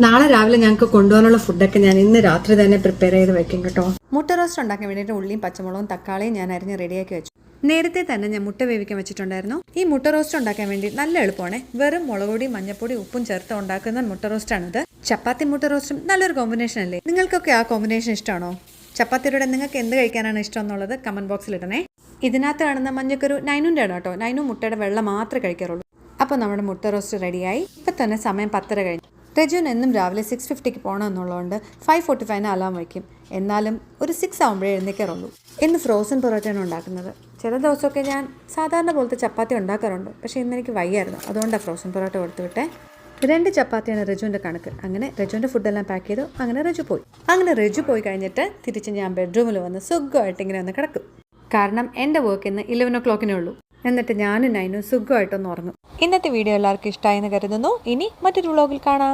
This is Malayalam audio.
നാളെ രാവിലെ ഞങ്ങൾക്ക് കൊണ്ടുപോകാനുള്ള ഫുഡൊക്കെ ഞാൻ ഇന്ന് രാത്രി തന്നെ പ്രിപ്പയർ ചെയ്ത് വെക്കും കേട്ടോ. മുട്ട റോസ്റ്റ് ഉണ്ടാക്കാൻ വേണ്ടിയിട്ട് ഉള്ളിയും പച്ചമുളകും തക്കാളിയും ഞാൻ അരിഞ്ഞ് റെഡിയാക്കി വെച്ചു. നേരത്തെ തന്നെ ഞാൻ മുട്ട വേവിക്കാൻ വെച്ചിട്ടുണ്ടായിരുന്നു. ഈ മുട്ട റോസ്റ്റ് ഉണ്ടാക്കാൻ വേണ്ടി നല്ല എളുപ്പമാണ്. വെറും മുളകുപൊടി, മഞ്ഞപ്പൊടി, ഉപ്പും ചേർത്ത് ഉണ്ടാക്കുന്ന മുട്ട റോസ്റ്റാണിത്. ചപ്പാത്തി മുട്ട റോസ്റ്റും നല്ലൊരു കോമ്പിനേഷൻ അല്ലേ? നിങ്ങൾക്കൊക്കെ ആ കോമ്പിനേഷൻ ഇഷ്ടമാണോ? ചപ്പാത്തിയുടെ നിങ്ങൾക്ക് എന്ത് കഴിക്കാനാണ് ഇഷ്ടം എന്നുള്ളത് കമന്റ് ബോക്സിൽ ഇടണേ. ഇതിനകത്ത് കാണുന്ന മഞ്ഞക്കൊരു നൈനുൻ്റെ ആണ് കേട്ടോ. നൈനു മുട്ടയുടെ വെള്ളം മാത്രമേ കഴിക്കാറുള്ളൂ. അപ്പോൾ നമ്മുടെ മുട്ട റോസ്റ്റ് റെഡിയായി. ഇപ്പം തന്നെ സമയം 10:30 കഴിഞ്ഞു. രജുവിന് എന്നും രാവിലെ 6:50 പോകണമെന്നുള്ളതുകൊണ്ട് 5:45 അലാം വയ്ക്കും. എന്നാലും ഒരു 6 ആകുമ്പോഴേ എഴുന്നേക്കാറുള്ളൂ. ഇന്ന് ഫ്രോസൺ പൊറോട്ടയാണ് ഉണ്ടാക്കുന്നത്. ചില ദിവസമൊക്കെ ഞാൻ സാധാരണ പോലത്തെ ചപ്പാത്തി ഉണ്ടാക്കാറുണ്ട്. പക്ഷേ ഇന്ന് എനിക്ക് വയ്യായിരുന്നു, അതുകൊണ്ടാണ് ഫ്രോസൺ പൊറോട്ട കൊടുത്തു വിട്ടേ. 2 ചപ്പാത്തിയാണ് രജുവിൻ്റെ കണക്ക്. അങ്ങനെ രജുവിൻ്റെ ഫുഡെല്ലാം പാക്ക് ചെയ്തു. അങ്ങനെ രജു പോയി കഴിഞ്ഞിട്ട് തിരിച്ച് ഞാൻ ബെഡ്റൂമിൽ വന്ന് സുഖമായിട്ട് ഇങ്ങനെ ഒന്ന് കിടക്കും. കാരണം എൻ്റെ വർക്ക് ഇന്ന് 11 o'clock ഉള്ളൂ. എന്നിട്ട് ഞാനും നൈനും സുഖമായിട്ടൊന്ന് ഉറങ്ങും. ഇന്നത്തെ വീഡിയോ എല്ലാവർക്കും ഇഷ്ടമായെന്ന് കരുതുന്നു. ഇനി മറ്റൊരു വ്ളോഗിൽ കാണാം.